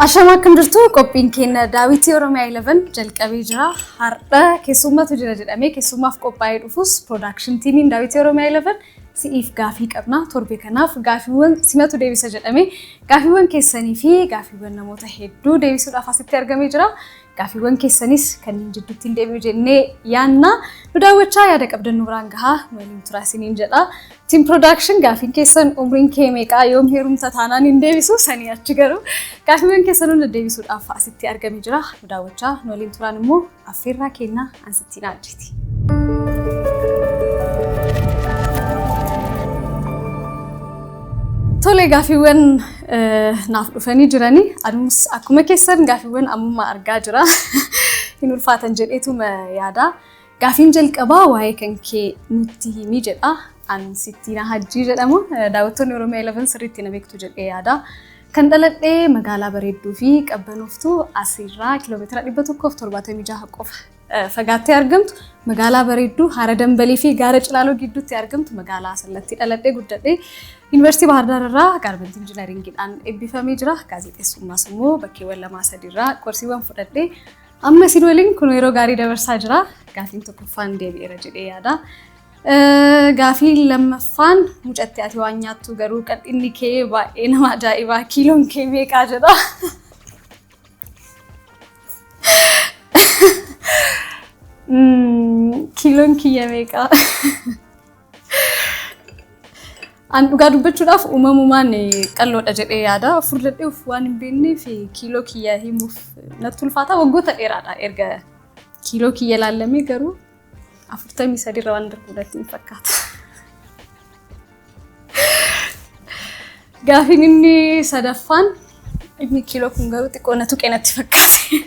Ashama kan jirtu qophiin keenya Daawwitii Oromiyaa 11 jalqabee jira. Har'a keessummaatu jira jedhamee keessummaaf qophaa'ee dhufus production teamiin Daawwitii Oromiyaa 11 si'iif gaafii qabna. Torbee kanaaf gaafiiwwan simatu deebisa jedhamee gaafiiwwan keessanii fi gaafiiwwan namoota hedduu deebisuudhaaf asitti argamee jira. Gaafiiwwan keessanis kan jidduutti deebi'u jennee yaanna. Nu daawwachaa yaada qabdan nu biraan gahaa waliin turaasiniin jedha. Team production gaafiin keessan umriin kee meeqa yoom heerumta taanaan hin deebisu sanii achi garuu gaafiiwwan keessan hunda deebisuudhaaf asitti argamee jira. Nu daawwachaa nu waliin turaan immoo affeerraa kennaa ansittiin ajjeeti. Tole gaafiiwwan naaf dhufanii jiranii aduus akkuma keessan gaafiiwwan ammuma argaa jira. Hin ulfaatan jedheetuma yaada. Gaafiin jalqabaa waa'ee kan kee nutti himi jedha. Ansittiin hajjii jedhamu daawwattoonni Oromiyaa 11 sirriitti na beektu jedhee yaada. Kan dhaladhee magaalaa bareedduu fi qabbanoftuu asirraa kiiloomeetira 176 qofa fagaattee argamtu magaalaa bareedduu Hara Dambalii fi Gaara Cilaaloo gidduutti argamtu magaalaa Asallatti dhaladhee guddadhee Yuunivarsiitii Bahar Daar irraa gaarmenti injiinaringiidhaan eebbifamee jira. Gaazexeessummaas immoo bakkeewwan lamaa sadiirraa qorsiiwwan fudhadhee amma isin waliin kun yeroo gaarii dabarsaa jira. Gaafiin tokkoffaan deebi'eera jedhee yaada. Gaafii lammaffaan mucatti ati waan nyaattu garuu qal'inni kee baay'ee nama ajaa'ibaa kiiloon kee meeqa jedha. Kiiloon kiyya meeqa? An dhugaa dubbachuudhaaf uumamumaan qal'oodha jedhee yaada. Furdadhee waan hin beekneef kiiloo kiyya himuuf natti ulfaata waggoota dheeraadha erga kiiloo kiyya laallamee garuu 43 irra waan darbuudhaatti hin fakkaata. Gaafiin inni sadaffaan inni kiiloo kun garuu xiqqoo na tuqee natti fakkaate.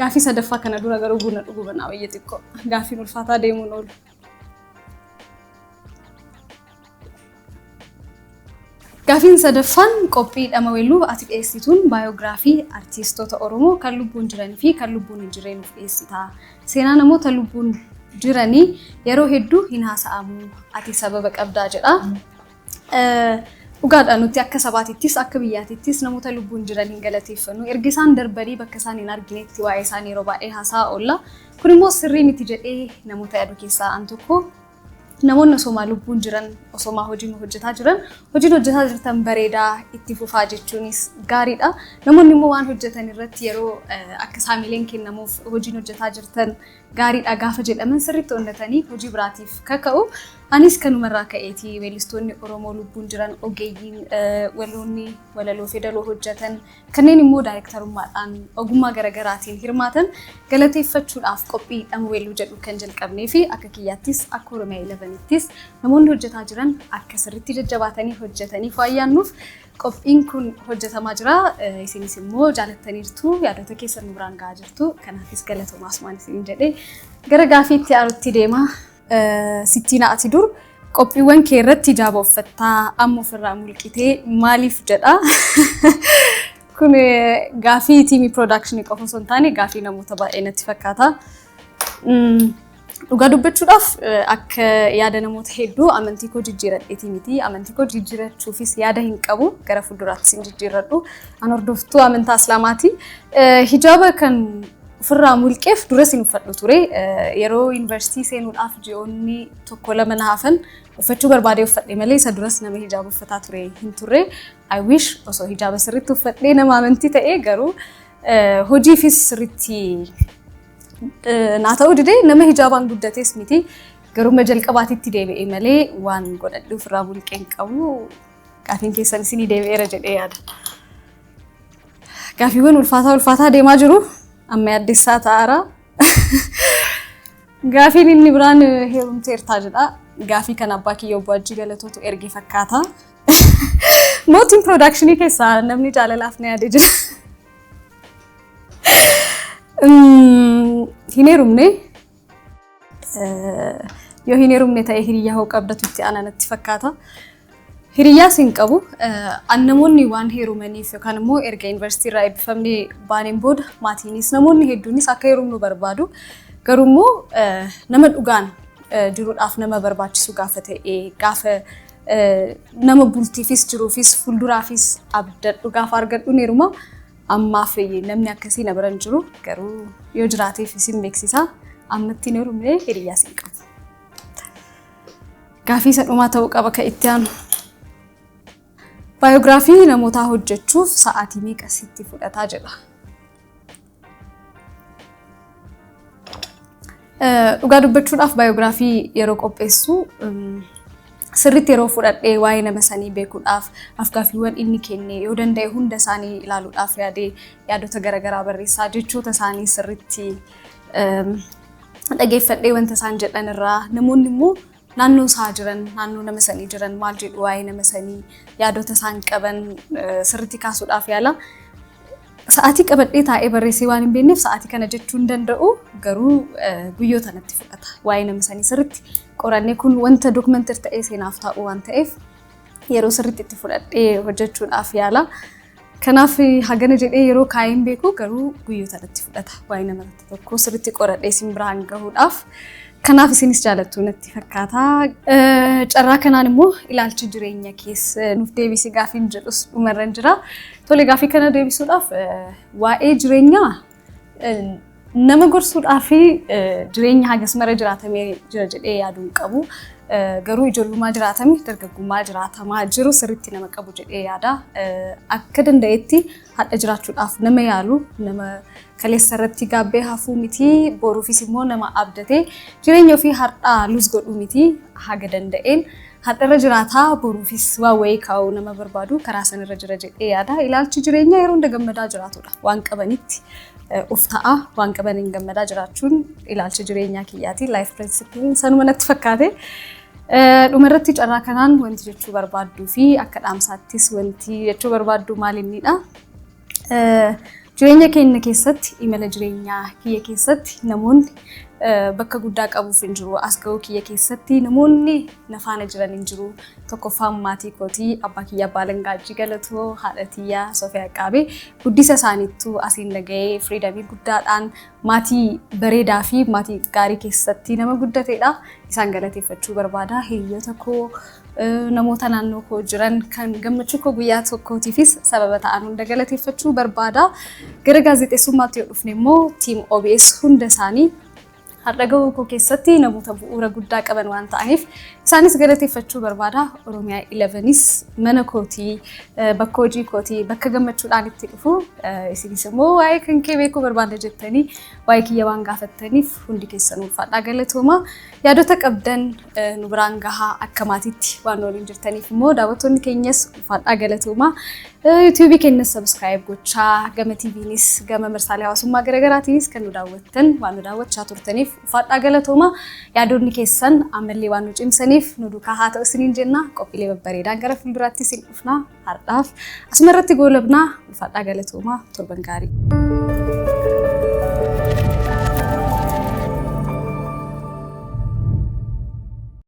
Gaafii sadaffaa kana dura garuu buna dhuguu banaa wayya xiqqoo. Gaafiin ulfaataa deemuun oolu. Gaafiin sadaffaan qophii dhama weelluu ati dhiyeessituun baayoograafii artistoota Oromoo kan lubbuun jiranii fi kan lubbuun hin jirreen of dhiyeessita. Seenaa namoota lubbuun jiranii yeroo hedduu hin haasa'amu. Ati sababa qabdaa jedha. Dhugaadhaan nuti akka sabaatittis akka biyyaatittis namoota lubbuun jiranii galateeffannu. Erga isaan darbanii bakka isaan hin arginetti waa'ee isaanii yeroo baay'ee haasa'aa oolla. Kun immoo sirrii miti jedhee namoota yaadu keessaa an tokko. Namoonni osoo lubbuun jiran osoo hojiin hojjetaa jiran hojiin hojjetaa jirtan bareedaa itti fufaa jechuunis gaariidha. Namoonni immoo waan hojjetan irratti yeroo akka saamileen kennamuuf hojiin hojjetaa jirtan gaariidha gaafa jedhaman sirriitti ondatanii hojii biraatiif kaka'u. Anis kanumarraa ka'eeti weellistoonni Oromoo lubbuun jiran ogeeyyiin waloonni walaloo fedaloo hojjetan kanneen immoo daayirektarummaadhaan ogummaa garaagaraatiin hirmaatan galateeffachuudhaaf qophii dhama weelluu jedhu kan jalqabnee fi akka kiyyaattis akka Oromiyaa 11ttis namoonni hojjetaa jiran akka sirriitti jajjabaatanii hojjetanii faayyaannuuf qophiin kun hojjetamaa jira. Isinis immoo jaalattaniirtu yaadota keessan nu biraan gahaa jirtu. Kanaafis galatoomaas waan isin jedhee gara gaafiitti aanutti deema. Sittiin ati dur qophiiwwan kee irratti hijaaba uffattaa amma ofirraa mulqitee maaliif jedha. Kun gaafii tiimii production qofa osoo hin taane gaafii namoota baay'ee natti fakkaata. Dhugaa dubbachuudhaaf akka yaada namoota hedduu amantii koo jijjiiradheeti miti. Amantii koo jijjiirachuufis yaada hin qabu. Gara fuulduraattis hin jijjiiradhu. An hordoftuu amantaa Islaamaati. Hijaaba kan ofirraa mulqeef duras hin uffadhu ture. Yeroo yuunivarsiitii seenuudhaaf ji'oonni tokko lama na hafan uffachuu barbaadee uffadhe malee isa duras nama hijaaba uffataa ture hin turre. I wish osoo hijaaba sirriitti uffadhee nama amantii ta'ee garuu hojiifis sirriitti naa ta'uu didee nama hijaabaan guddates miti. Garuu jalqabaatitti deebi'ee malee waan godhadhe ofirraa mulqee hin qabu. Gaafiin keessan isinii deebi'eera jedhee yaada. Gaafiiwwan ulfaataa deemaa jiru. Amma yaaddeessaa ta'aara. Gaafiin inni biraan heerumteertaa jedha. Gaafii kan abbaa kiyya obbo Hajjii Galatootu erge fakkaata. Mootiin production keessaa namni jaalalaaf na yaade jira. Hin heerumne. Yoo hin heerumne ta'ee hiriyyaa hoo qabdatu itti aananatti fakkaata. Hiriyyaas hin qabu. Namoonni waan heerumaniif yookaan immoo erga yuunivarsiitii irraa eebbifamnee baaneen booda maatiinis namoonni hedduunis akka heerumnu barbaadu. Garuu immoo nama dhugaan jiruudhaaf nama barbaachisu gaafa ta'e gaafa nama bultiifis jiruufis fuulduraafis abdadhu gaafa argadhu heeruma ammaaf namni akkasii na biran jiru garuu yoo jiraateef isin beeksisa ammatti ni rumee hiriyaa sin qabu. Gaafii sadhumaa ta'uu qaba ka itti aanu. Baayogiraafii namootaa hojjechuuf sa'aatii meeqa sitti fudhataa jedha. Dhugaa dubbachuudhaaf baayogiraafii yeroo qopheessu sirriitti yeroo fudhadhee waa'ee nama sanii beekuudhaaf afgaafiiwwan inni kenne yoo danda'e hunda isaanii ilaaluudhaaf yaadota garaagaraa barreessaa jechoota isaanii sirriitti dhageeffadhee wanta isaan jedhan irraa namoonni immoo naannoo isaa jiran naannoo nama sanii jiran maal jedhu waa'ee nama sanii yaadota isaan qaban sirriitti kaasuudhaaf yaala. Sa'aatii qabadhee taa'ee barreessee waan hin beekneef sa'aatii kana jechuu hin danda'u garuu guyyoota natti fudhata. Waa'ee nama sanii sirriitti qorannee kun wanta dookumentar ta'ee seenaaf ta'u waan ta'eef yeroo sirriitti itti fudhadhee hojjechuudhaaf yaala. Kanaaf hagana jedhee yeroo kaa'ee hin beeku garuu guyyoota natti fudhata. Waa'ee nama tokkoo sirriitti qoradhee isin biraan gahuudhaaf. Kanaaf isinis jaalattu natti fakkaata. Carraa kanaan immoo ilaalchi jireenya keessa nuuf deebisi gaafiin jedhus dhumarran jira. Tole gaafii kana deebisuudhaaf waa'ee jireenyaa nama gorsuudhaaf jireenya hagas mara jiraatamee jira jedhee yaaduu hin qabu. Garuu ijoollummaa jiraatame dargaggummaa jiraatamaa jiru sirriitti nama qabu jedhee yaada. Akka danda'etti hadha jiraachuudhaaf nama yaalu nama kaleessa irratti gaabbee hafuu miti boruufis immoo nama abdatee jireenya ofii har'aa luus godhuu miti haga danda'een hadharra jiraataa boruufis waa wayii kaa'uu nama barbaadu karaa sanarra jira jedhee yaada. Ilaalchi jireenyaa yeroo hunda gammadaa jiraatudha. Waan qabanitti of ta'a waan qabaniin gammadaa jiraachuun ilaalcha jireenyaa kiyyaati. Life principle sanuma natti fakkaate. Dhumarratti carraa kanaan wanti jechuu barbaadduu fi akka dhaamsaattis wanti jechuu barbaaddu maal innidha. Jireenya keenya keessatti imala jireenyaa kiyya keessatti namoonni bakka guddaa qabuuf hin jiru. As ga'uu kiyya keessatti namoonni na faana jiran hin jiru. Tokkoffaan maatii kootii abbaa kiyya abbaa Langaajii Galatoo haadha tiyyaa Sofiyaa Qaabee guddisa isaaniittuu asiin dhaga'ee firiidamii guddaadhaan maatii bareedaa fi maatii gaarii keessatti nama guddateedha. Isaan galateeffachuu barbaada. Hiriyoota koo namoota naannoo koo jiran kan gammachuu koo guyyaa tokkootiifis sababa ta'an hunda galateeffachuu barbaada. Gara gaazexeessummaatti yoo dhufne immoo tiim OBS hunda isaanii har'a gahuu koo keessatti namoota bu'uura guddaa qaban waan ta'aniif isaanis galateeffachuu barbaada. Oromiyaa 11s mana kootii bakka hojii kootii bakka gammachuudhaan itti dhufu isinis immoo waa'ee kan kee beekuu barbaada jettanii waa'ee kiyya waan gaafattaniif hundi keessan ulfaadhaa galatooma. Yaadota qabdan nu biraan gahaa akka maatiitti waan waliin jirtaniif immoo daawwattoonni keenyas ulfaadhaa galatooma. YouTube keenya subscribe gochaa gama TVnis gama marsaalee hawaasummaa garaagaraatiinis kan nu daawwattan waan nu daawwachaa turtaniif ulfaadhaa galatooma. Yaadonni keessan ammallee waan nu cimsaniif nu duukaa haa ta'u isiniin jenna. Qophiilee babbareedaan gara fuulduraatti isin dhufna. Har'aaf asuma irratti goolabnaa ulfaadhaa galatooma torban gaarii.